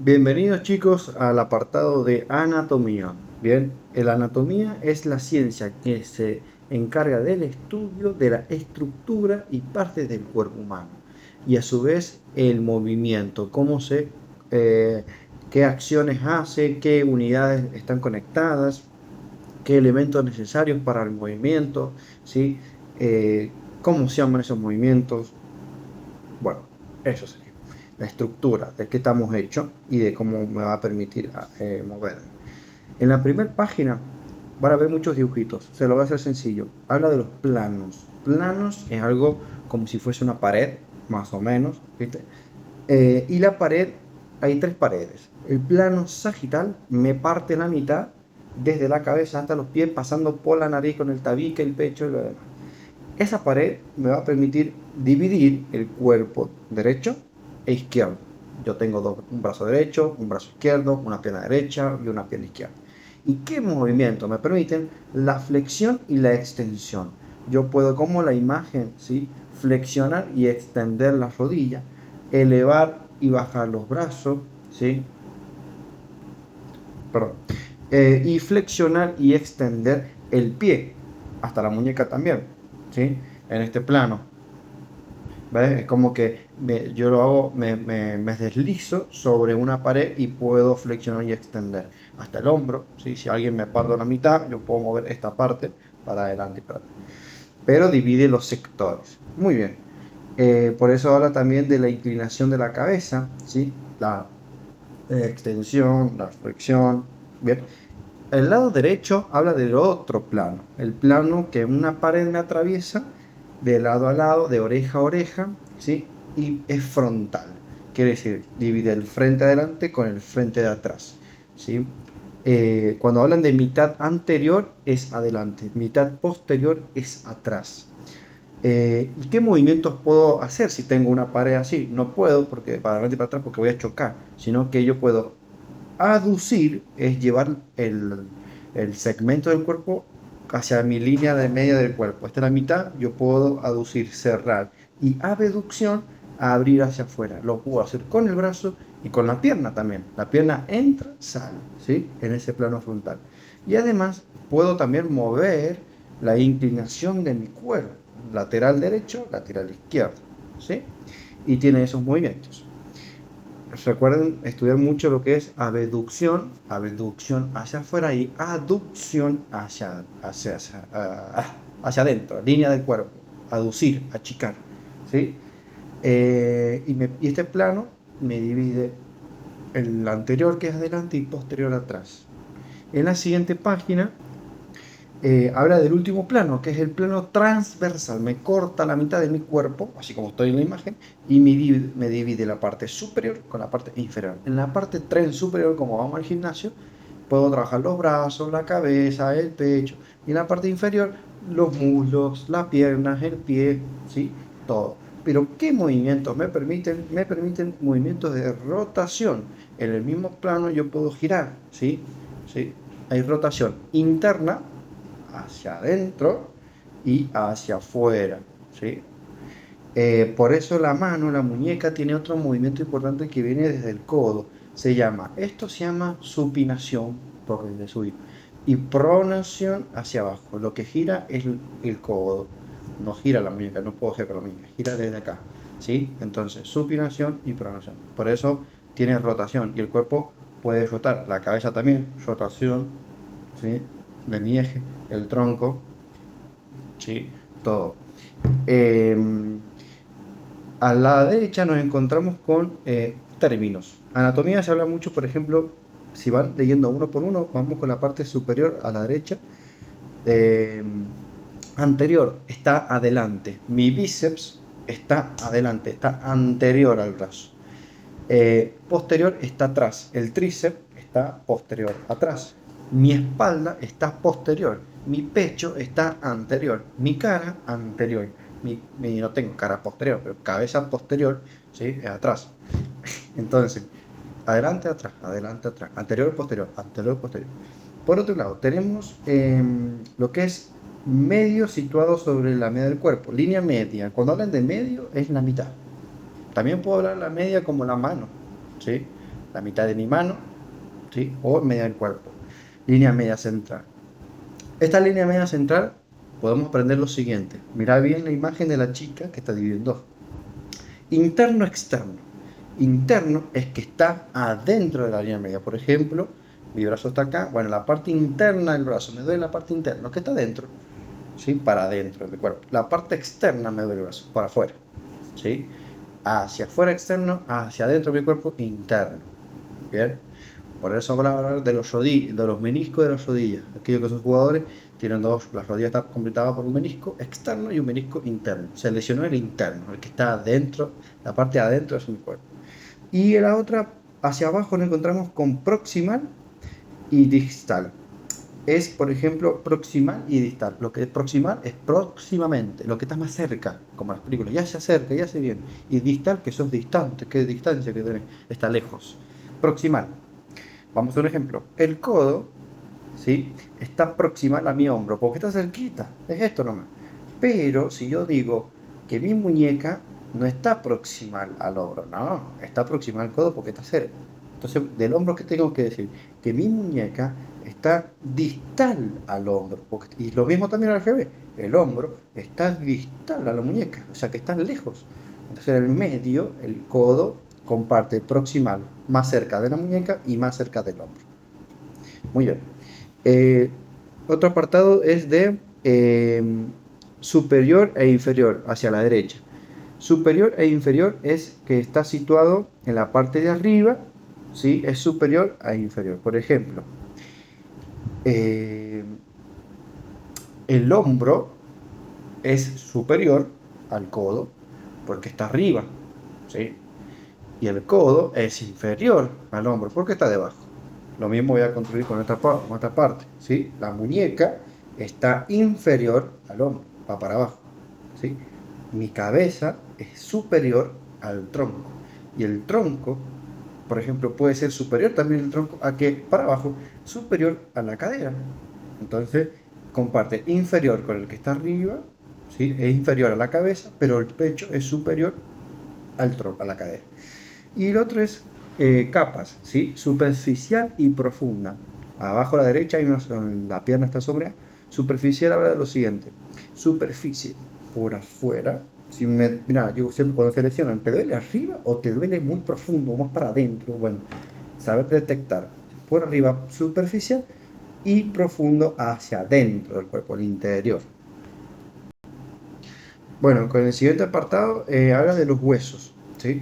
Bienvenidos chicos al apartado de anatomía. Bien, la anatomía es la ciencia que se encarga del estudio de la estructura y partes del cuerpo humano y a su vez el movimiento, eh, qué acciones hace, qué unidades están conectadas, qué elementos necesarios para el movimiento, ¿sí? Cómo se llaman esos movimientos. Bueno, eso sería. La estructura, de qué estamos hechos y de cómo me va a permitir moverme. En la primera página van a ver muchos dibujitos. Se lo voy a hacer sencillo. Habla de los planos. Planos es algo como si fuese una pared, más o menos, ¿viste? Y la pared, hay tres paredes. El plano sagital me parte la mitad desde la cabeza hasta los pies, pasando por la nariz con el tabique, el pecho y lo demás. Esa pared me va a permitir dividir el cuerpo derecho e izquierdo. Yo tengo un brazo derecho, un brazo izquierdo, una pierna derecha y una pierna izquierda. ¿Y qué movimientos me permiten? La flexión y la extensión. Yo puedo, como la imagen, ¿sí? Flexionar y extender las rodillas, elevar y bajar los brazos, ¿sí? Perdón. Y flexionar y extender el pie, hasta la muñeca también, ¿sí? En este plano. ¿Ves? Es como que yo lo hago, me deslizo sobre una pared y puedo flexionar y extender hasta el hombro, ¿sí? Si alguien me parto la mitad, yo puedo mover esta parte para adelante y para atrás. Pero divide los sectores. Muy bien. Por eso habla también de la inclinación de la cabeza, ¿sí? La extensión, la flexión. Bien. El lado derecho habla del otro plano, el plano que una pared me atraviesa de lado a lado, de oreja a oreja, ¿sí? Y es frontal. Quiere decir, divide el frente adelante con el frente de atrás, ¿sí? Cuando hablan de mitad anterior es adelante, mitad posterior es atrás. ¿Y qué movimientos puedo hacer si tengo una pared así? No puedo porque para adelante y para atrás porque voy a chocar, sino que yo puedo aducir, es llevar el segmento del cuerpo hacia mi línea de media del cuerpo. Esta es la mitad, yo puedo aducir, cerrar. Y abducción, abrir hacia afuera. Lo puedo hacer con el brazo y con la pierna también. La pierna entra, sale, ¿sí? En ese plano frontal. Y además puedo también mover la inclinación de mi cuerpo. Lateral derecho, lateral izquierdo, ¿sí? Y tiene esos movimientos. Recuerden estudiar mucho lo que es abducción hacia afuera y aducción hacia adentro, línea del cuerpo, aducir, achicar, ¿sí? Y este plano me divide el anterior que es adelante y posterior atrás. En la siguiente página habla del último plano, que es el plano transversal. Me corta la mitad de mi cuerpo, así como estoy en la imagen, y me divide la parte superior con la parte inferior. En la parte tren superior, como vamos al gimnasio, puedo trabajar los brazos, la cabeza, el pecho. Y en la parte inferior, los muslos, las piernas, el pie, ¿sí? Todo. Pero ¿qué movimientos me permiten? Me permiten movimientos de rotación. En el mismo plano yo puedo girar, ¿sí? ¿Sí? Hay rotación interna hacia adentro y hacia afuera, ¿sí? Por eso la mano, la muñeca, tiene otro movimiento importante que viene desde el codo. Esto se llama supinación, por de subir, y pronación hacia abajo. Lo que gira es el codo, no gira la muñeca, no puedo girar la muñeca, gira desde acá, ¿sí? Entonces, supinación y pronación. Por eso tiene rotación y el cuerpo puede rotar, la cabeza también, rotación, ¿sí? De mi eje, el tronco, ¿sí? Todo. Eh, a la derecha nos encontramos con términos. Anatomía se habla mucho, por ejemplo, si van leyendo uno por uno, vamos con la parte superior a la derecha. Eh, Anterior está adelante. Mi bíceps está adelante, está anterior al brazo. Posterior está atrás. El tríceps está posterior, atrás. Mi espalda está posterior. Mi pecho está anterior. Mi cara anterior. No tengo cara posterior, pero cabeza posterior, ¿sí? Es atrás. Entonces, adelante, atrás. Anterior, posterior. Por otro lado, tenemos lo que es medio situado sobre la media del cuerpo. Línea media. Cuando hablan de medio, es la mitad. También puedo hablar de la media como la mano, ¿sí? la mitad de mi mano, ¿sí? O media del cuerpo. Línea media central. Esta línea media central podemos aprender lo siguiente. Mirá bien la imagen de la chica que está dividida en dos. Interno, externo. Interno es que está adentro de la línea media. Por ejemplo, mi brazo está acá. Bueno, la parte interna del brazo, me duele la parte interna, que está adentro, ¿sí? Para adentro del cuerpo. La parte externa me duele el brazo, para afuera, ¿sí? Hacia afuera externo, hacia adentro de mi cuerpo interno. Bien. Por eso vamos a hablar de los meniscos de las rodillas. Aquellos que son jugadores tienen dos, las rodillas están completadas por un menisco externo y un menisco interno. Se lesionó el interno, el que está adentro, la parte de adentro de su cuerpo. Y en la otra, hacia abajo, nos encontramos con proximal y distal. Es, por ejemplo, proximal y distal. Lo que es proximal es próximamente, lo que está más cerca, como las películas, ya se acerca, ya se viene. Y distal, que sos distante, que distancia que tenés, está lejos. Proximal. Vamos a un ejemplo. El codo, ¿sí? Está proximal a mi hombro, porque está cerquita. Es esto nomás. Pero si yo digo que mi muñeca no está proximal al hombro, no, está proximal al codo porque está cerca. Entonces, del hombro, ¿qué tengo que decir? Que mi muñeca está distal al hombro. Y lo mismo también al revés. El hombro está distal a la muñeca, o sea que está lejos. Entonces, en el medio, el codo comparte proximal, más cerca de la muñeca y más cerca del hombro. Muy bien. Eh, Otro apartado es de superior e inferior, hacia la derecha. Superior e inferior es que está situado en la parte de arriba, ¿sí? Es superior a inferior. Por ejemplo, eh, el hombro es superior al codo porque está arriba, ¿sí? Y el codo es inferior al hombro porque está debajo. Lo mismo voy a construir con esta parte, ¿sí? La muñeca está inferior al hombro, va para abajo, ¿sí? Mi cabeza es superior al tronco. Y el tronco, por ejemplo, puede ser superior también el tronco a que para abajo, superior a la cadera. Entonces, comparte inferior con el que está arriba, ¿sí? Es inferior a la cabeza, pero el pecho es superior al tronco, a la cadera. Y el otro es capas, ¿sí? Superficial y profunda. Abajo a la derecha hay una, la pierna está sobre. Superficial habla de lo siguiente. Superficie por afuera. Si mira, yo siempre cuando se lesionan, ¿te duele arriba o te duele muy profundo, más para adentro? Bueno, saber detectar por arriba superficial y profundo hacia adentro del cuerpo, el interior. Bueno, con el siguiente apartado habla de los huesos, ¿sí?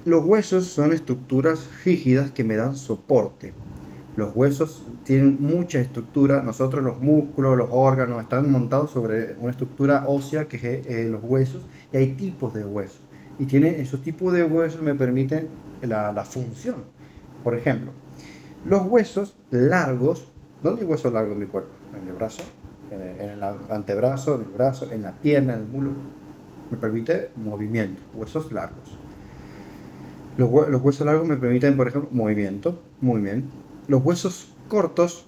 Los huesos son estructuras rígidas que me dan soporte. Los huesos tienen mucha estructura. Nosotros los músculos, los órganos están montados sobre una estructura ósea que es los huesos, y hay tipos de huesos. Y esos tipos de huesos me permiten la función. Por ejemplo, los huesos largos. ¿Dónde hay huesos largos en mi cuerpo? En el brazo, en el antebrazo, en el brazo, en la pierna, en el muslo. Me permite movimiento, huesos largos. Los huesos largos me permiten, por ejemplo, movimiento, muy bien. Los huesos cortos,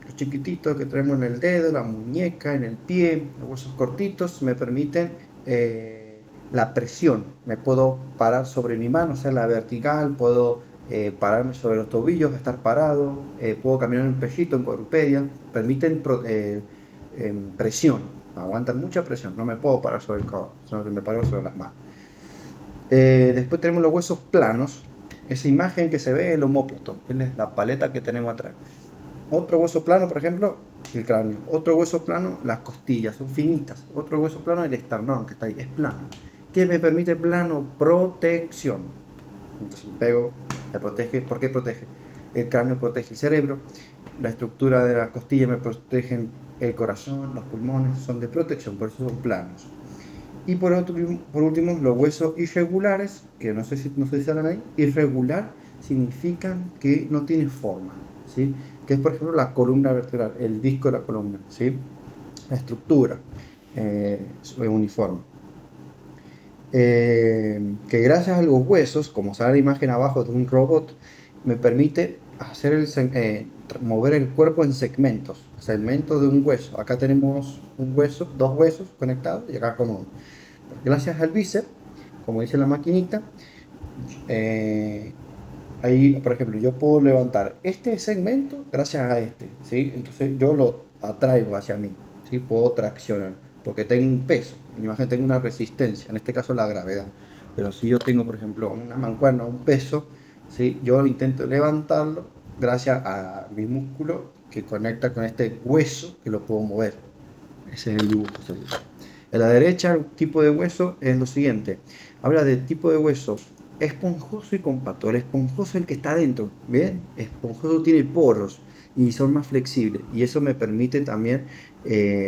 los chiquititos que tenemos en el dedo, la muñeca, en el pie, los huesos cortitos me permiten la presión. Me puedo parar sobre mi mano, hacerla vertical, puedo pararme sobre los tobillos, estar parado, puedo caminar en pechito, en cuadrupedia, permiten presión, aguantan mucha presión, no me puedo parar sobre el codo, sino que me paro sobre las manos. Después tenemos los huesos planos, esa imagen que se ve en el omóplato, es la paleta que tenemos atrás. Otro hueso plano, por ejemplo, el cráneo. Otro hueso plano, las costillas, son finitas. Otro hueso plano, el esternón, que está ahí, es plano. ¿Qué me permite plano? Protección. Entonces pego, me protege. ¿Por qué protege? El cráneo protege el cerebro, la estructura de las costillas me protegen el corazón, los pulmones, son de protección, por eso son planos. Y por último, los huesos irregulares, que no sé si salen ahí. Irregular significan que no tiene forma, ¿sí? Que es, por ejemplo, la columna vertebral, el disco de la columna, ¿sí? La estructura es uniforme. Que gracias a los huesos, como sale la imagen abajo de un robot, me permite mover el cuerpo en segmentos de un hueso. Acá tenemos un hueso, dos huesos conectados, y acá como uno. Gracias al bíceps, como dice la maquinita, Ahí, por ejemplo, yo puedo levantar este segmento gracias a este, ¿sí? Entonces yo lo atraigo hacia mí, ¿sí? Puedo traccionar, porque tengo un peso, mi imagen tengo una resistencia, en este caso la gravedad. Pero si yo tengo, por ejemplo, una mancuerna, un peso, ¿sí? Yo intento levantarlo gracias a mi músculo que conecta con este hueso que lo puedo mover. Ese es el dibujo. En la derecha, el tipo de hueso es lo siguiente. Habla del tipo de hueso esponjoso y compacto. El esponjoso es el que está adentro, ¿bien? Esponjoso tiene poros y son más flexibles. Y eso me permite también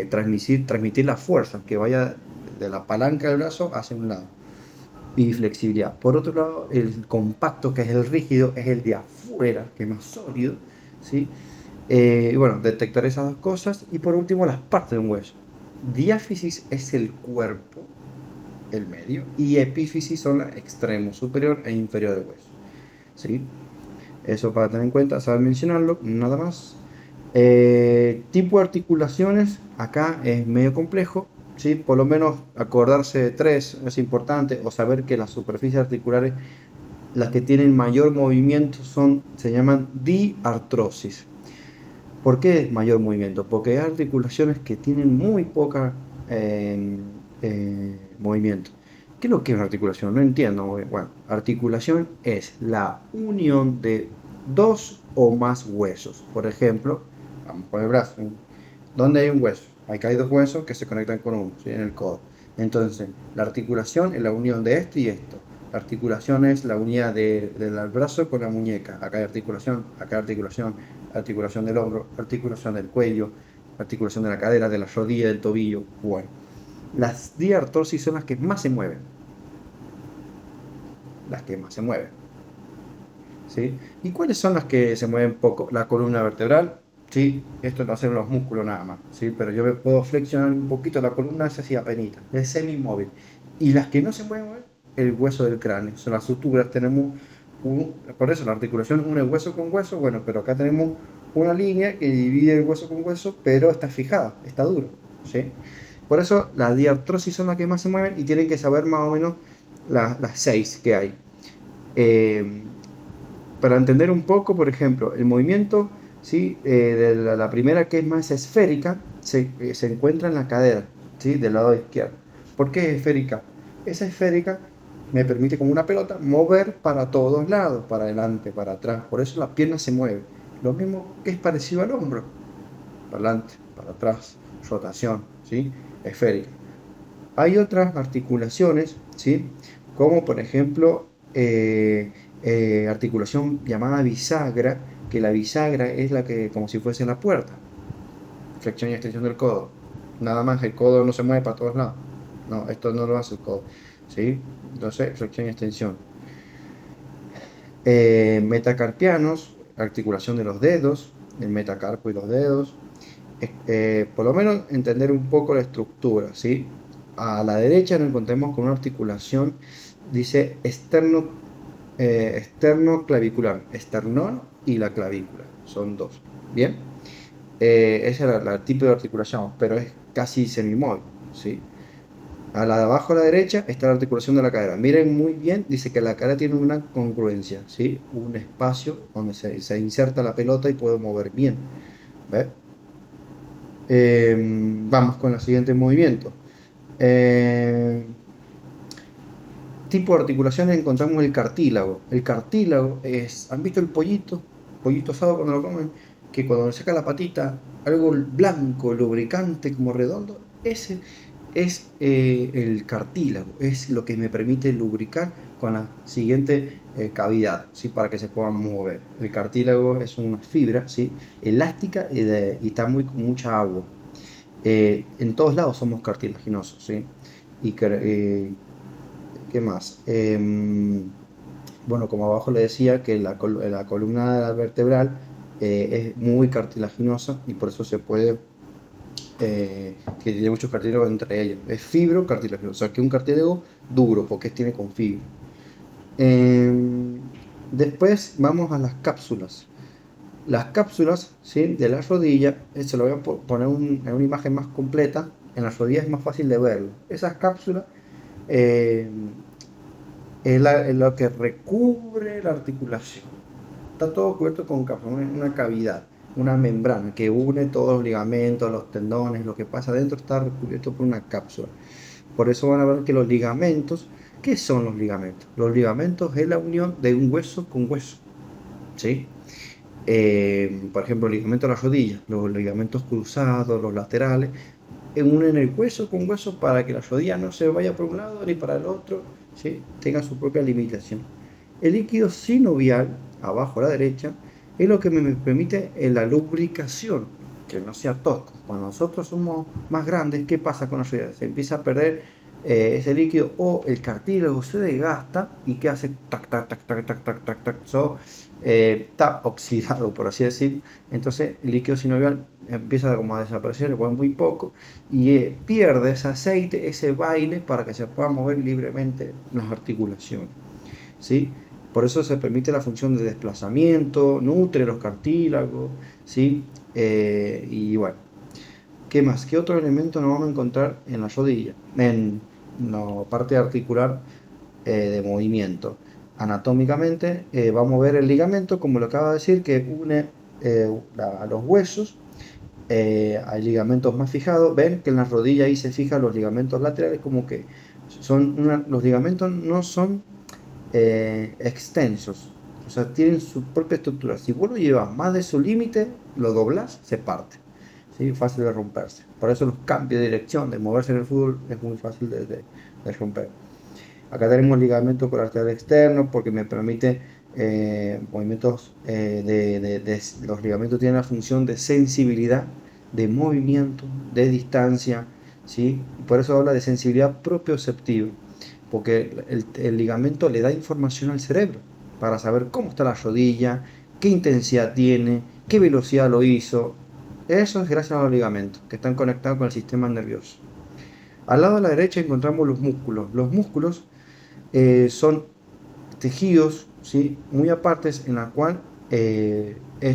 transmitir la fuerza que vaya de la palanca del brazo hacia un lado. Y flexibilidad. Por otro lado, el compacto, que es el rígido, es el de afuera, que es más sólido, ¿sí? Y bueno, detectar esas dos cosas. Y por último, las partes de un hueso. Diáfisis es el cuerpo, el medio, y epífisis son los extremos superior e inferior del hueso. ¿Sí? Eso para tener en cuenta, saber mencionarlo, nada más. Tipo de articulaciones, acá es medio complejo, ¿sí? Por lo menos acordarse de tres es importante, o saber que las superficies articulares, las que tienen mayor movimiento, se llaman diartrosis. ¿Por qué mayor movimiento? Porque hay articulaciones que tienen muy poca movimiento. ¿Qué es lo que es una articulación? No entiendo. Bueno, articulación es la unión de dos o más huesos. Por ejemplo, vamos con el brazo. ¿Dónde hay un hueso? Acá hay dos huesos que se conectan con uno, ¿sí? En el codo. Entonces, la articulación es la unión de esto y esto. La articulación es la unidad del brazo con la muñeca. Acá hay articulación, acá hay articulación, articulación del hombro, articulación del cuello, articulación de la cadera, de la rodilla, del tobillo. Bueno, las diartrosis son las que más se mueven. Las que más se mueven. ¿Sí? ¿Y cuáles son las que se mueven poco? La columna vertebral, ¿sí? Esto lo hacen los músculos nada más, ¿sí? Pero yo me puedo flexionar un poquito la columna, es así apenita, es semi-móvil. Y las que no se mueven, el hueso del cráneo, son las suturas, tenemos por eso la articulación une hueso con hueso, bueno, pero acá tenemos una línea que divide el hueso con hueso, pero está fijada, está duro, ¿sí? Por eso las diartrosis son las que más se mueven y tienen que saber más o menos las seis que hay. Eh, para entender un poco, por ejemplo, el movimiento, ¿sí? De la primera, que es más esférica, se encuentra en la cadera, ¿sí? Del lado izquierdo. ¿Por qué es esférica? Esa esférica me permite, como una pelota, mover para todos lados, para adelante, para atrás. Por eso la pierna se mueve. Lo mismo que es parecido al hombro, para adelante, para atrás, rotación, ¿sí? Esférica. Hay otras articulaciones, ¿sí? Como por ejemplo articulación llamada bisagra, que la bisagra es la que, como si fuese la puerta, flexión y extensión del codo. Nada más, el codo no se mueve para todos lados. No, esto no lo hace el codo, ¿sí? Entonces, flexión y extensión. Metacarpianos, articulación de los dedos, el metacarpo y los dedos. Por lo menos entender un poco la estructura, ¿sí? A la derecha nos encontramos con una articulación, dice esternoclavicular, esternón y la clavícula, son dos, ¿bien? Ese era el tipo de articulación, pero es casi semimóvil, ¿sí? A la de abajo a la derecha está la articulación de la cadera. Miren muy bien, dice que la cadera tiene una congruencia, ¿sí? Un espacio donde se inserta la pelota y puede mover bien, ¿ves? Vamos con el siguiente movimiento. Eh, Tipo de articulaciones encontramos el cartílago. El cartílago es, ¿han visto el pollito? Pollito asado cuando lo comen, que cuando le saca la patita, algo blanco, lubricante, como redondo, ese es el cartílago, es lo que me permite lubricar con la siguiente cavidad, ¿sí? Para que se puedan mover. El cartílago es una fibra, ¿sí? Elástica y está con mucha agua. En todos lados somos cartilaginosos, ¿sí? Y ¿qué más? Bueno, como abajo le decía que la columna vertebral es muy cartilaginosa y por eso se puede, que tiene muchos cartílagos entre ellos. Es fibro cartilaginoso, o sea que un cartílago duro porque tiene con fibra. Em, Después vamos a las cápsulas. Las cápsulas, ¿sí? De la rodilla, se lo voy a poner en una imagen más completa. En las rodillas es más fácil de verlo. Esas cápsulas eh, es lo que recubre la articulación. está todo cubierto con capa, una cavidad, una membrana que une todos los ligamentos, los tendones, lo que pasa adentro está recubierto por una cápsula. Por eso van a ver que los ligamentos, ¿qué son los ligamentos? Los ligamentos es la unión de un hueso con hueso, ¿sí? Por ejemplo, el ligamento de la rodilla, los ligamentos cruzados, los laterales, unen el hueso con hueso para que la rodilla no se vaya por un lado ni para el otro, ¿sí? Tenga su propia limitación. El líquido sinovial, abajo a la derecha, es lo que me permite la lubricación, que no sea tosco. Cuando nosotros somos más grandes, ¿qué pasa con la rodilla? Se empieza a perder ese líquido o el cartílago se desgasta y ¿qué hace? Tac, tac, tac, tac, tac, tac, tac, tac. Está oxidado, por así decir. Entonces el líquido sinovial empieza como a desaparecer, o muy poco, y pierde ese aceite, ese baile, para que se pueda mover libremente las articulaciones, ¿sí? Por eso se permite la función de desplazamiento, nutre los cartílagos, ¿sí? Y bueno, ¿qué más? ¿Qué otro elemento nos vamos a encontrar en la rodilla? En la parte articular de movimiento. Anatómicamente vamos a ver el ligamento, como lo acaba de decir, que une a los huesos. Hay ligamentos más fijados. Ven que en la rodilla ahí se fijan los ligamentos laterales, como que los ligamentos no son extensos, o sea, tienen su propia estructura. Si vos lo llevas más de su límite, lo doblas, se parte, ¿sí? Fácil de romperse. Por eso los cambios de dirección, de moverse en el fútbol, es muy fácil de romper. Acá tenemos ligamento colateral externo porque me permite movimientos los ligamentos tienen la función de sensibilidad, de movimiento, de distancia, ¿sí? Por eso habla de sensibilidad propioceptiva, porque el ligamento le da información al cerebro para saber cómo está la rodilla, qué intensidad tiene, qué velocidad lo hizo. Eso es gracias a los ligamentos que están conectados con el sistema nervioso. Al lado de la derecha encontramos los músculos. Los músculos son tejidos, ¿sí? Muy apartes en la cual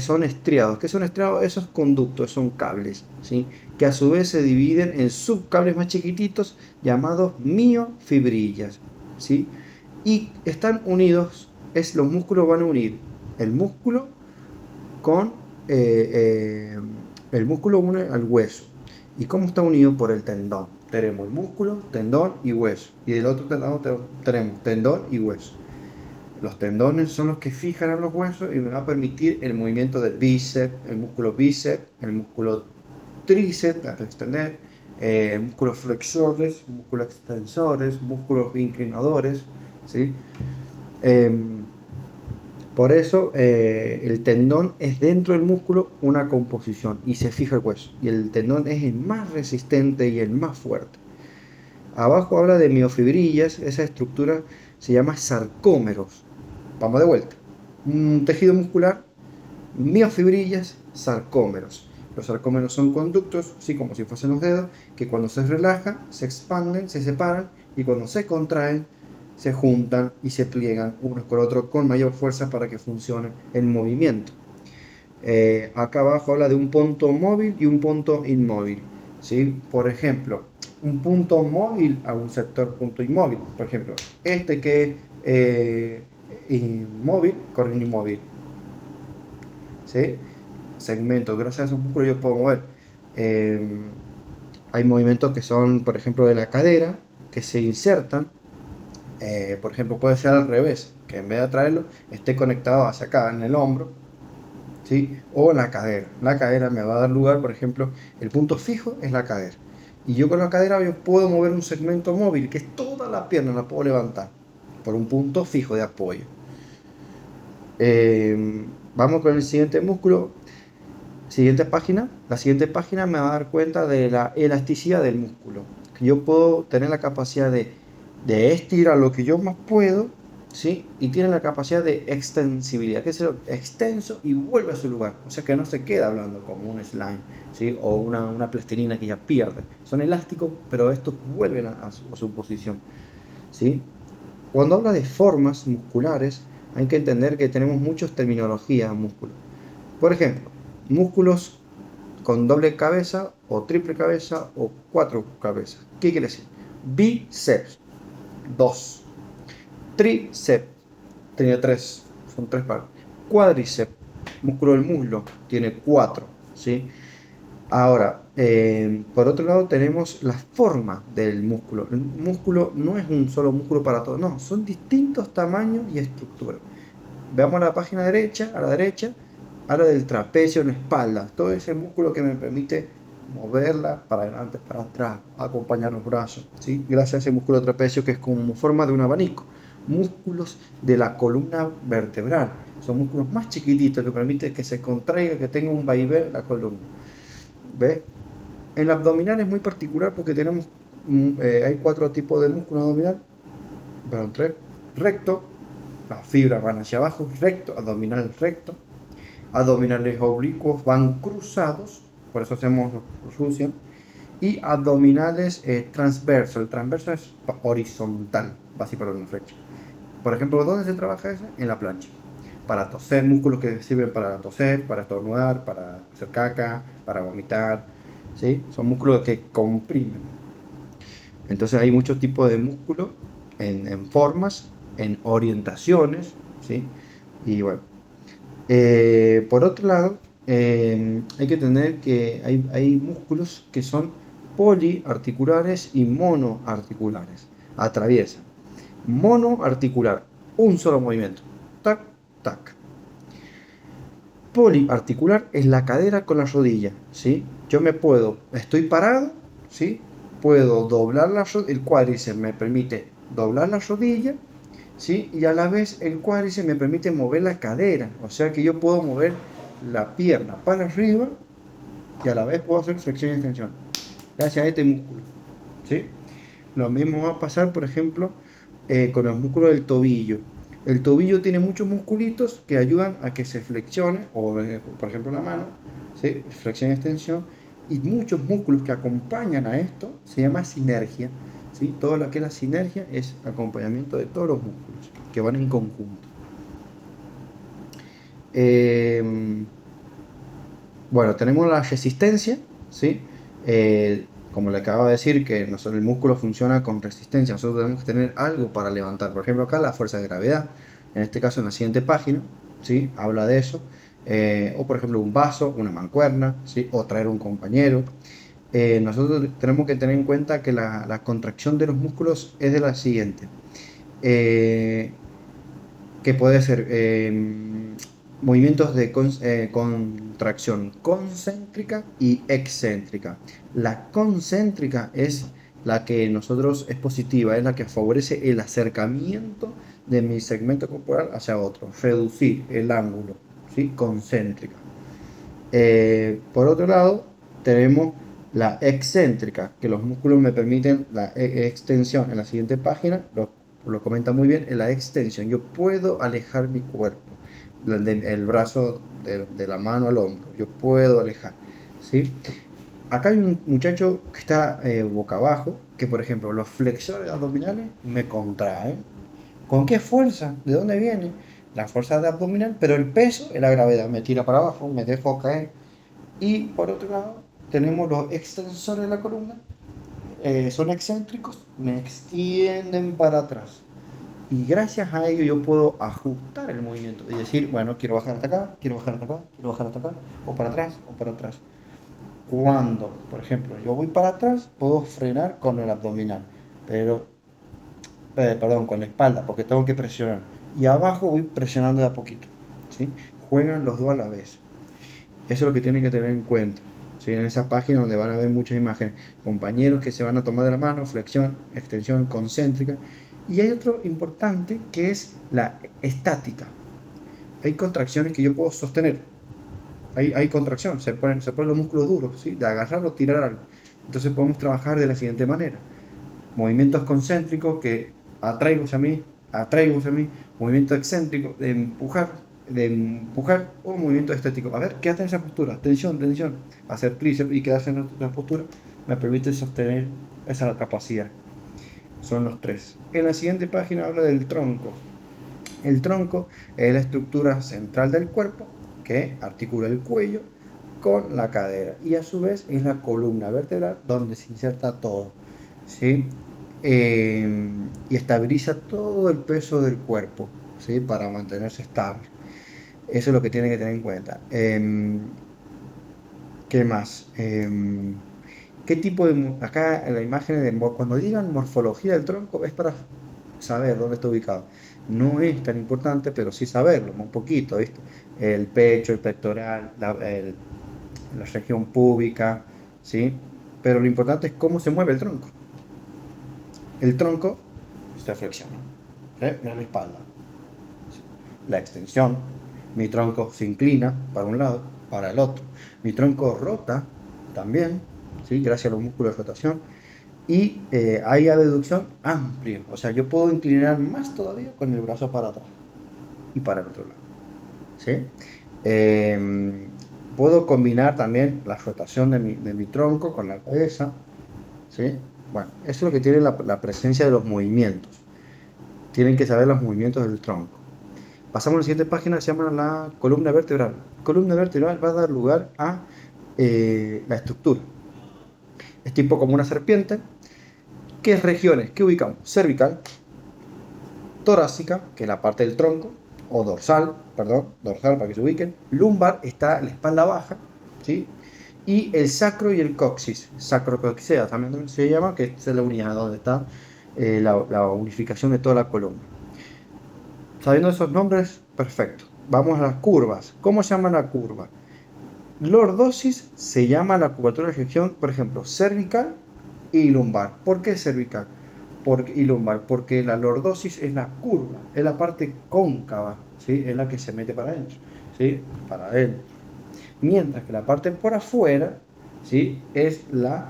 son estriados. ¿Qué son estriados? Esos conductos son cables, ¿sí? Que a su vez se dividen en subcables más chiquititos llamados miofibrillas, ¿sí? Y están unidos, los músculos van a unir el músculo con el músculo une al hueso. ¿Y cómo está unido? Por el tendón. Tenemos el músculo, tendón y hueso. Y del otro lado tenemos tendón y hueso. Los tendones son los que fijan a los huesos y me va a permitir el movimiento del bíceps, el músculo bíceps, el músculo tríceps para extender, músculos flexores, músculos extensores, músculos inclinadores, ¿sí? Por eso el tendón es dentro del músculo una composición y se fija el hueso. Y el tendón es el más resistente y el más fuerte. Abajo habla de miofibrillas, esa estructura se llama sarcómeros. Vamos de vuelta. Un tejido muscular, miofibrillas, sarcómeros. Los sarcómeros son conductos, así como si fuesen los dedos, que cuando se relajan, se expanden, se separan y cuando se contraen, se juntan y se pliegan unos con otros con mayor fuerza para que funcione el movimiento. Acá abajo habla de un punto móvil y un punto inmóvil, ¿sí? Por ejemplo, un punto móvil a un sector punto inmóvil. Por ejemplo, este que es inmóvil con el inmóvil, ¿sí? Segmentos, gracias a esos músculos yo puedo mover. Hay movimientos que son, por ejemplo, de la cadera, que se insertan. Por ejemplo, puede ser al revés, que en vez de traerlo, esté conectado hacia acá, en el hombro, ¿sí? O la cadera. La cadera me va a dar lugar, por ejemplo, el punto fijo es la cadera. Y yo con la cadera yo puedo mover un segmento móvil, que es toda la pierna, la puedo levantar por un punto fijo de apoyo. Vamos con el siguiente músculo. Siguiente página. La siguiente página me va a dar cuenta de la elasticidad del músculo. Que yo puedo tener la capacidad de estirar lo que yo más puedo, ¿sí? Y tiene la capacidad de extensibilidad, que es extenso y vuelve a su lugar. O sea que no se queda hablando como un slime, ¿sí? O una plastilina que ya pierde. Son elásticos, pero estos vuelven a su posición, ¿sí? Cuando habla de formas musculares, hay que entender que tenemos muchas terminologías en músculos. Por ejemplo, músculos con doble cabeza o triple cabeza o cuatro cabezas. ¿Qué quiere decir? Bíceps, 2. Tríceps, tenía 3, son 3 partes. cuádriceps, músculo del muslo, tiene 4, ¿sí? Ahora, por otro lado tenemos la forma del músculo. El músculo no es un solo músculo para todo, no, son distintos tamaños y estructuras. Veamos la página derecha, a la derecha, habla del trapecio en la espalda, todo ese músculo que me permite moverla para adelante, para atrás, acompañar los brazos, ¿sí? Gracias a ese músculo trapecio que es como forma de un abanico. Músculos de la columna vertebral, son músculos más chiquititos que permiten que se contraiga, que tenga un vaivén la columna. ¿Ves? El abdominal es muy particular porque tenemos, hay 4 tipos de músculo abdominal, perdón, 3, recto, las fibras van hacia abajo, recto, abdominal recto, abdominales oblicuos van cruzados, por eso hacemos fusión, y abdominales transversos. El transverso es horizontal, va así para una flecha. Por ejemplo, ¿dónde se trabaja eso? En la plancha. Para toser, músculos que sirven para toser, para estornudar, para hacer caca, para vomitar, ¿sí? Son músculos que comprimen. Entonces hay muchos tipos de músculos en formas, en orientaciones, ¿sí? Y bueno, por otro lado, hay que tener que hay músculos que son poliarticulares y monoarticulares. Atraviesan. Monoarticular, un solo movimiento. Tac, tac. Poliarticular es la cadera con la rodilla, ¿sí? Estoy parado, ¿sí? Puedo doblar el cuádriceps me permite doblar la rodilla, ¿sí? Y a la vez el cuádriceps me permite mover la cadera, o sea que yo puedo mover la pierna para arriba y a la vez puedo hacer flexión y extensión, gracias a este músculo, ¿sí? Lo mismo va a pasar, por ejemplo, con el músculo del tobillo. El tobillo tiene muchos musculitos que ayudan a que se flexione, o por ejemplo la mano, ¿sí? Flexión y extensión, y muchos músculos que acompañan a esto se llama sinergia, ¿sí? Todo lo que es la sinergia es acompañamiento de todos los músculos que van en conjunto. Bueno, tenemos la resistencia, ¿sí? Como le acabo de decir, que el músculo funciona con resistencia. Nosotros tenemos que tener algo para levantar. Por ejemplo, acá la fuerza de gravedad. En este caso, en la siguiente página, ¿sí? Habla de eso. O por ejemplo, un vaso, una mancuerna, ¿sí? O traer un compañero. Nosotros tenemos que tener en cuenta que la contracción de los músculos es de la siguiente. Eh, que puede ser movimientos de contracción concéntrica y excéntrica. La concéntrica es la que nosotros es positiva, es la que favorece el acercamiento de mi segmento corporal hacia otro, reducir el ángulo, ¿sí? Concéntrica. Por otro lado, tenemos la excéntrica, que los músculos me permiten la extensión. En la siguiente página lo comenta muy bien, en la extensión. Yo puedo alejar mi cuerpo, el brazo de la mano al hombro, yo puedo alejar, ¿sí? Acá hay un muchacho que está boca abajo, que por ejemplo los flexores abdominales me contraen. ¿Con qué fuerza? ¿De dónde viene? La fuerza de abdominal, pero el peso es la gravedad, me tira para abajo, me dejo caer. Y por otro lado, tenemos los extensores de la columna, son excéntricos, me extienden para atrás. Y gracias a ello yo puedo ajustar el movimiento y decir, bueno, quiero bajar hasta acá, quiero bajar hasta acá, quiero bajar hasta acá, o para atrás, o para atrás. Cuando, por ejemplo, yo voy para atrás, puedo frenar con el abdominal, pero, perdón, con la espalda, porque tengo que presionar. Y abajo voy presionando de a poquito, ¿sí? Juegan los dos a la vez. Eso es lo que tienen que tener en cuenta. ¿Sí? En esa página donde van a ver muchas imágenes, compañeros que se van a tomar de la mano, flexión, extensión concéntrica. Y hay otro importante que es la estática. Hay contracciones que yo puedo sostener. Hay contracción, se ponen los músculos duros, ¿sí? De agarrar o tirar algo. Entonces podemos trabajar de la siguiente manera. Movimientos concéntricos que atraigo hacia mí, movimiento excéntrico de empujar o movimiento estético. A ver, ¿qué hace esa postura? Tensión, tensión. Hacer tríceps y quedarse en la postura me permite sostener esa capacidad. Son los tres. En la siguiente página habla del tronco. El tronco es la estructura central del cuerpo que articula el cuello con la cadera y a su vez es la columna vertebral donde se inserta todo, ¿sí? Y estabiliza todo el peso del cuerpo, ¿sí? Para mantenerse estable. Eso es lo que tienen que tener en cuenta. ¿Qué más? ¿Qué tipo de... Acá en la imagen, cuando digan morfología del tronco, es para saber dónde está ubicado. No es tan importante, pero sí saberlo, un poquito, ¿viste? El pecho, el pectoral, la región púbica, ¿sí? Pero lo importante es cómo se mueve el tronco. El tronco se flexiona, ¿eh? En la espalda. La extensión, mi tronco se inclina para un lado, para el otro. Mi tronco rota también, ¿sí? Gracias a los músculos de rotación. Y hay abducción amplia, o sea, yo puedo inclinar más todavía con el brazo para atrás y para el otro lado, ¿sí? Em, Puedo combinar también la rotación de mi tronco con la cabeza, ¿sí? Bueno, eso es lo que tiene la presencia de los movimientos. Tienen que saber los movimientos del tronco. Pasamos a la siguiente página, que se llama la columna vertebral. Columna vertebral va a dar lugar a la estructura. Es tipo como una serpiente. ¿Qué regiones? ¿Qué ubicamos? Cervical, torácica, que es la parte del tronco, o dorsal, perdón, dorsal para que se ubiquen. Lumbar está la espalda baja, ¿sí? Y el sacro y el coxis, sacrocoxea también se llama, que es la unidad donde está la unificación de toda la columna. Sabiendo esos nombres, perfecto. Vamos a las curvas. ¿Cómo se llama la curva? Lordosis se llama la curvatura de región, por ejemplo, cervical y lumbar. ¿Por qué cervical y lumbar? Porque la lordosis es la curva, es la parte cóncava, ¿sí? Es la que se mete para adentro, ¿sí? Para adentro. Mientras que la parte por afuera, ¿sí? Es la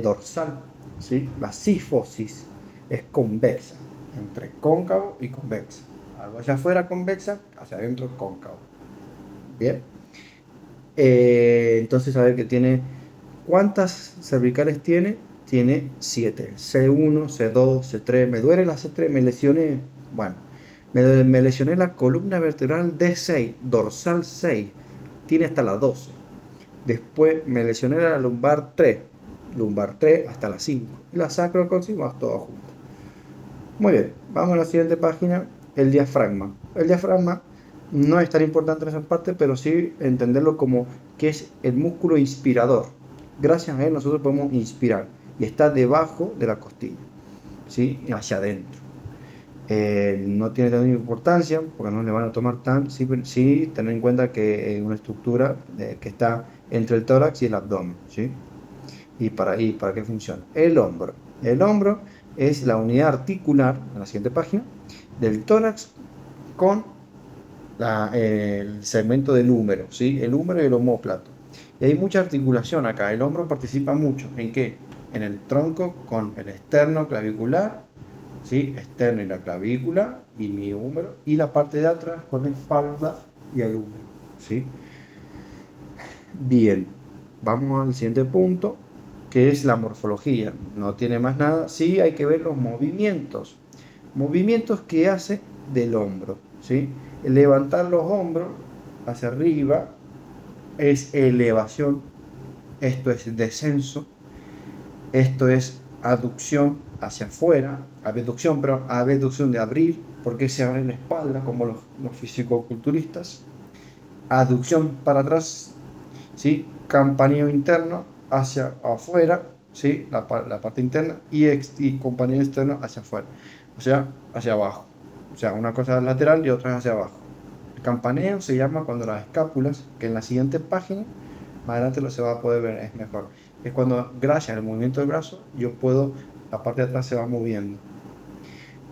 dorsal, ¿sí? La sifosis es convexa, entre cóncavo y convexa. Algo hacia afuera convexa, hacia adentro cóncavo. Bien. Entonces, a ver que tiene. ¿Cuántas cervicales tiene? Tiene 7. C1, C2, C3. Me duele la C3, me lesioné. Bueno, me lesioné la columna vertebral D6, dorsal 6. Tiene hasta la 12. Después me lesioné la lumbar 3 hasta la 5. Y la sacrocoxis más todo junto. Muy bien, vamos a la siguiente página, el diafragma. El diafragma no es tan importante en esa parte, pero sí entenderlo como que es el músculo inspirador. Gracias a él nosotros podemos inspirar y está debajo de la costilla, ¿sí? Hacia adentro. No tiene tanta importancia porque no le van a tomar tan, sí tener en cuenta que es una estructura que está entre el tórax y el abdomen, ¿sí? ¿Y para qué funciona? El hombro. El hombro es la unidad articular, en la siguiente página, del tórax con el segmento del húmero, ¿sí? El húmero y el omóplato. Y hay mucha articulación acá. El hombro participa mucho. ¿En qué? En el tronco con el externo clavicular, ¿sí? Externo y la clavícula y mi húmero. Y la parte de atrás con la espalda y el húmero, ¿sí? Bien, vamos al siguiente punto, que es la morfología. No tiene más nada. Sí hay que ver los movimientos. Movimientos que hace del hombro, ¿sí? El levantar los hombros hacia arriba es elevación. Esto es descenso. Esto es aducción hacia afuera. Abducción, pero abducción de abrir, porque se abre la espalda, como los fisicoculturistas. Aducción para atrás, ¿sí? Campaneo interno hacia afuera, ¿sí? La parte interna y campaneo externo hacia afuera, o sea, hacia abajo. O sea, una cosa es lateral y otra es hacia abajo. El campaneo se llama cuando las escápulas, que en la siguiente página, más adelante lo se va a poder ver, es mejor. Es cuando, gracias al movimiento del brazo, yo puedo, la parte de atrás se va moviendo.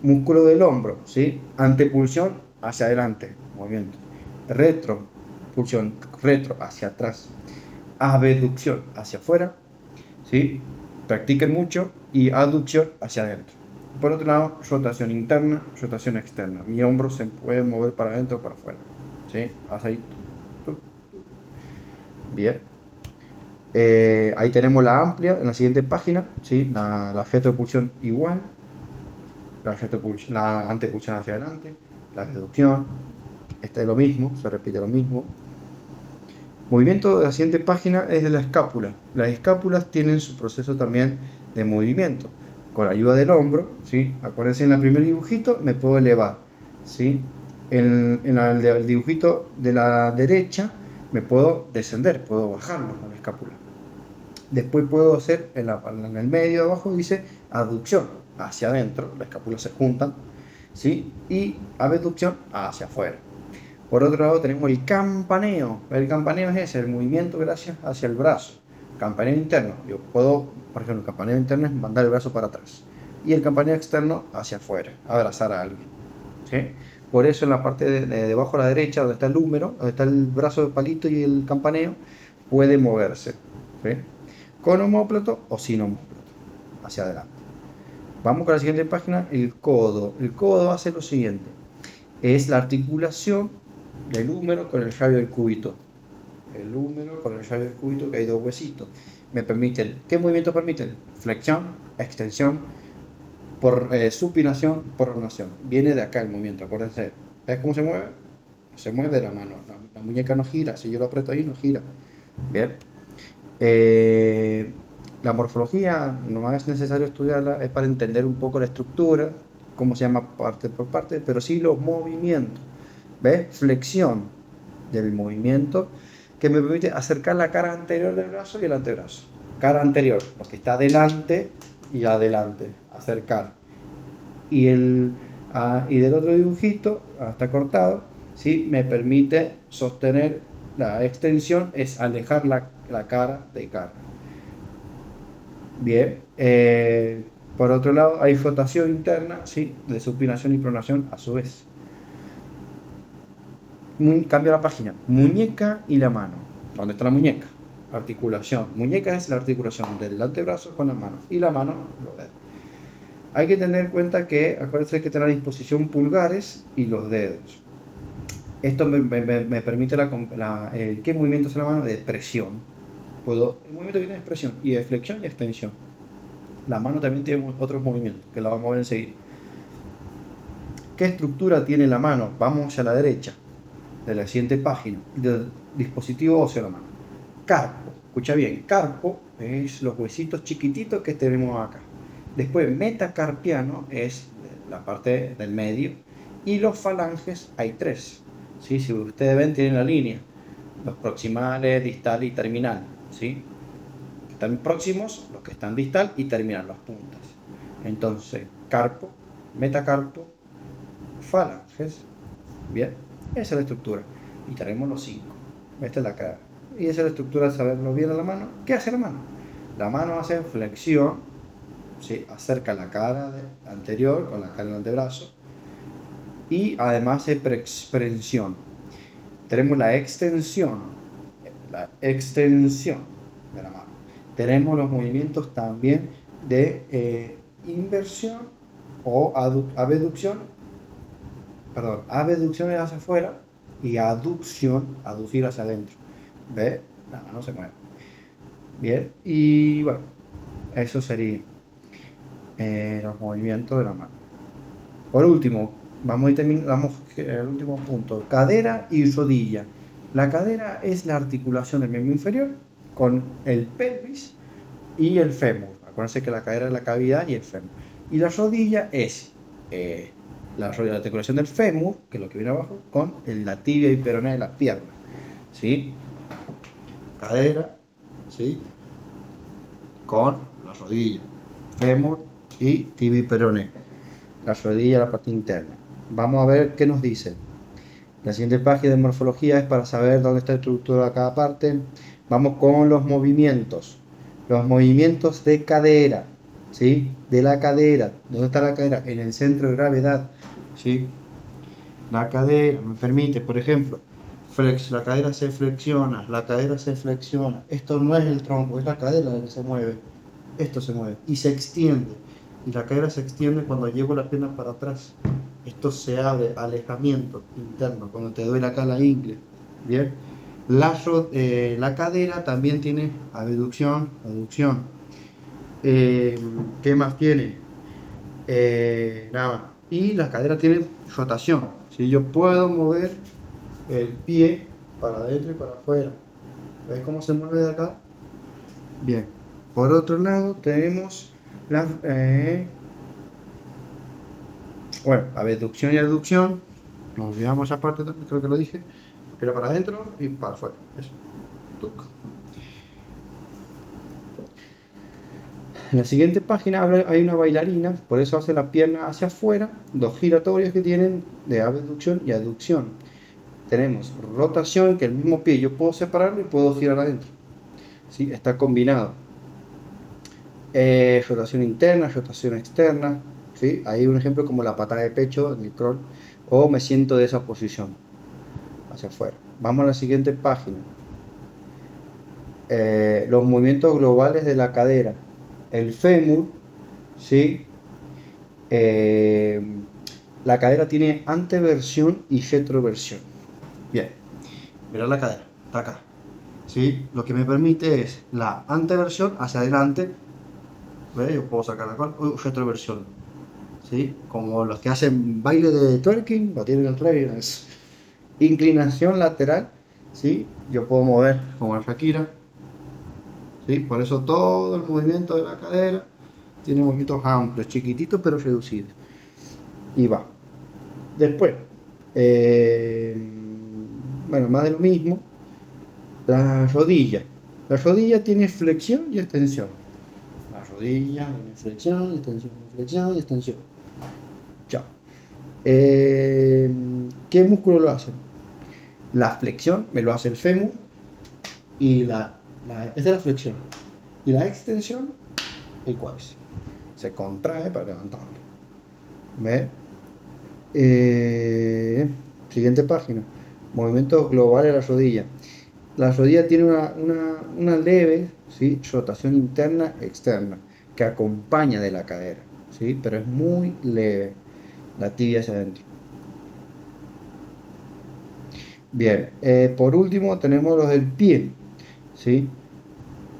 Músculo del hombro, ¿sí? Antepulsión hacia adelante, movimiento. Retropulsión, retro hacia atrás. Abducción hacia afuera, ¿sí? Practiquen mucho y aducción hacia adentro. Por otro lado, rotación interna, rotación externa. Mi hombro se puede mover para adentro o para afuera, ¿sí? Haz ahí. Bien. Ahí tenemos la amplia en la siguiente página, ¿sí? La retropulsión igual, la antepulsión hacia adelante, la reducción, este es lo mismo, se repite lo mismo. Movimiento de la siguiente página es de la escápula. Las escápulas tienen su proceso también de movimiento. Con la ayuda del hombro, ¿sí? Acuérdense en el primer dibujito, me puedo elevar, ¿sí? el dibujito de la derecha me puedo descender, puedo bajarlo con la escápula. Después puedo hacer, en el medio de abajo dice aducción, hacia adentro, las escápulas se juntan, ¿sí? Y abducción hacia afuera. Por otro lado tenemos el campaneo. El campaneo es ese, el movimiento gracias hacia el brazo. Campaneo interno. Yo puedo, por ejemplo, el campaneo interno es mandar el brazo para atrás. Y el campaneo externo hacia afuera, abrazar a alguien. ¿Sí? Por eso en la parte de debajo a la derecha, donde está el húmero, donde está el brazo de palito y el campaneo, puede moverse. ¿Sí? Con omóplato o sin omóplato. Hacia adelante. Vamos con la siguiente página, el codo. El codo hace lo siguiente. Es la articulación del húmero con el labio del cúbito. El húmero con el labio del cúbito, que hay dos huesitos. Me permiten, ¿qué movimiento permiten? Flexión, extensión, supinación, pronación. Viene de acá el movimiento, acuérdense. ¿Ves cómo se mueve? Se mueve de la mano. La muñeca no gira, si yo lo aprieto ahí no gira. Bien. La morfología no es necesario estudiarla, es para entender un poco la estructura, cómo se llama parte por parte, pero sí los movimientos. ¿Ves? Flexión del movimiento que me permite acercar la cara anterior del brazo y el antebrazo. Cara anterior, porque está adelante y adelante, acercar. Y del otro dibujito, está cortado, ¿sí? Me permite sostener la extensión, es alejar la cara de cara. Bien. Por otro lado, hay flotación interna, ¿sí? De supinación y pronación a su vez. Cambio la página. Muñeca y la mano. ¿Dónde está la muñeca? Articulación. Muñeca es la articulación del antebrazo con la mano. Y la mano, los dedos. Hay que tener en cuenta que, acuérdense que tener a disposición pulgares y los dedos. Esto me permite ¿qué movimiento es la mano? De presión. El movimiento que tiene es presión y de flexión y extensión. La mano también tiene otros movimientos que la vamos a ver enseguida. ¿Qué estructura tiene la mano? Vamos hacia la derecha de la siguiente página, del dispositivo óseo de la mano. Carpo, escucha bien, carpo es los huesitos chiquititos que tenemos acá. Después metacarpiano es la parte del medio y los falanges hay tres. ¿Sí? Si ustedes ven tienen la línea, los proximales, distal y terminal. ¿Sí? Están próximos, los que están distal y terminal, las puntas. Entonces, carpo, metacarpo, falanges, bien, esa es la estructura. Y tenemos los 5. Esta es la cara. Y esa es la estructura de saberlo bien a la mano. ¿Qué hace la mano? La mano hace flexión, ¿sí? Acerca la cara anterior con la cara del antebrazo. Y además hace prensión. Tenemos la extensión de la mano. Tenemos los movimientos también de inversión o abducción. Perdón, abducción es hacia afuera y aducción, aducir hacia adentro. ¿Ves? La mano se mueve. Bien, y bueno, eso sería los movimientos de la mano. Por último, vamos el último punto, cadera y rodilla. La cadera es la articulación del miembro inferior con el pelvis y el fémur. Acuérdense que la cadera es la cavidad y el fémur. Y la rodilla es la articulación del fémur, que es lo que viene abajo, con la tibia y peroné de las piernas. ¿Sí? Cadera, ¿sí? Con la rodilla, fémur y tibia y peroné. La rodilla, la parte interna. Vamos a ver qué nos dice. La siguiente página de morfología es para saber dónde está estructurada cada parte. Vamos con los movimientos. Los movimientos de cadera, ¿sí? De la cadera. ¿Dónde está la cadera? En el centro de gravedad, ¿sí? La cadera me permite, por ejemplo, la cadera se flexiona, la cadera se flexiona. Esto no es el tronco, es la cadera la que se mueve. Esto se mueve y se extiende. Y la cadera se extiende cuando llevo las piernas para atrás. Esto se abre, alejamiento interno, cuando te duele acá la ingle. Bien. La cadera también tiene abducción, aducción. ¿Qué más tiene? Nada. Y la cadera tiene rotación. Si yo puedo mover el pie para adentro y para afuera. ¿Ves cómo se mueve de acá? Bien. Por otro lado tenemos abducción y aducción. Nos olvidamos esa parte también, creo que lo dije. Respira para adentro y para afuera. Eso. Tuc. En la siguiente página hay una bailarina, por eso hace la pierna hacia afuera, dos giratorios que tienen de abducción y aducción. Tenemos rotación, que el mismo pie yo puedo separarlo y puedo girar adentro. ¿Sí? Está combinado. Rotación interna, rotación externa. ¿Sí? Hay un ejemplo como la patada de pecho en el crawl. O me siento de esa posición, hacia afuera. Vamos a la siguiente página. Los movimientos globales de la cadera. El fémur, ¿sí? Eh, la cadera tiene anteversión y retroversión. Bien, mirad la cadera, está acá. ¿Sí? Lo que me permite es la anteversión hacia adelante. ¿Ve? Yo puedo sacar la cual, retroversión. ¿Sí? Como los que hacen baile de twerking, batir el rey, es inclinación lateral. ¿Sí? Yo puedo mover como el Shakira. ¿Sí? Por eso todo el movimiento de la cadera tiene movimientos amplios, chiquititos pero reducidos. Y va. Después, eh, bueno, más de lo mismo, la rodilla. La rodilla tiene flexión y extensión. La rodilla tiene flexión, extensión, flexión y extensión. Chao. ¿Qué músculo lo hace? La flexión me lo hace el fémur y esta es la flexión. Y la extensión, el cuádriceps. Se contrae para levantarlo. ¿Ve? Siguiente página. Movimientos globales de la rodilla. La rodilla tiene una leve, ¿sí? Rotación interna externa que acompaña de la cadera, ¿sí? Pero es muy leve, la tibia hacia adentro. Bien, por último tenemos los del pie, ¿sí?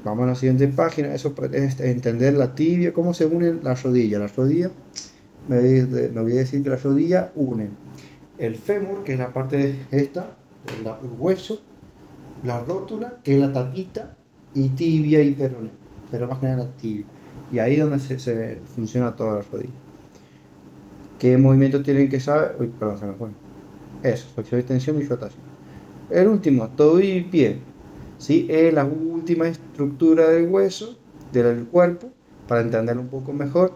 Vamos a la siguiente página. Eso es entender la tibia, cómo se une la rodilla. La rodilla, me voy a decir que la rodilla une el fémur, que es la parte de esta, el hueso, la rótula, que es la tapita, y tibia y peroné, pero más que nada la tibia. Y ahí es donde se funciona toda la rodilla. ¿Qué movimientos tienen que saber? Uy, perdón, se me fue. Eso, flexión, extensión y rotación. El último, tobillo y pie. ¿Sí? Es la última estructura del hueso, del cuerpo, para entenderlo un poco mejor.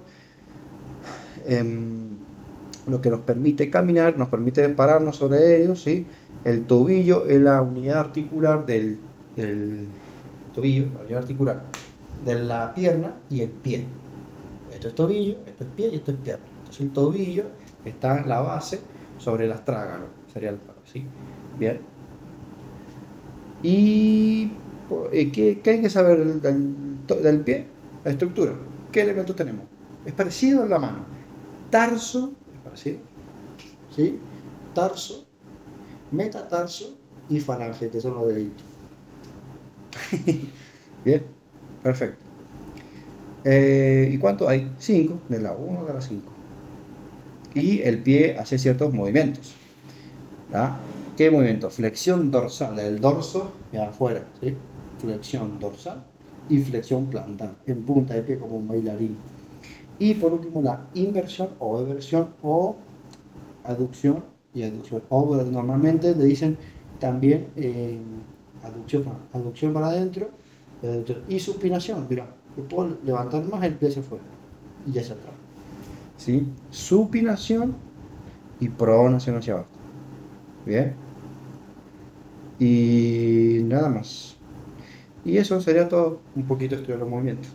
Lo que nos permite caminar, nos permite pararnos sobre ellos, ¿sí? El tobillo es la unidad articular del tobillo, la unidad articular de la pierna y el pie. Esto es tobillo, esto es pie y esto es pierna. Entonces el tobillo está en la base sobre el astrágalo, sería el palo, ¿sí? Bien. ¿Y qué hay que saber del pie? La estructura. ¿Qué elementos tenemos? Es parecido a la mano. Tarso, es parecido, ¿sí? Tarso, metatarso y falange, que son los deditos. Bien, perfecto. ¿Y cuánto hay? 5, de la 1 a la 5. Y el pie hace ciertos movimientos. ¿Ah? ¿Qué movimiento? Flexión dorsal del dorso de afuera, ¿sí? Flexión dorsal y flexión plantar, en punta de pie como un bailarín. Y por último la inversión o eversión o aducción y aducción. O normalmente le dicen también aducción para adentro y supinación. Mira, yo puedo levantar más el pie hacia afuera y hacia atrás. ¿Sí? Supinación y pronación hacia abajo. Bien. Y nada más. Y eso sería todo, un poquito estudiar los movimientos.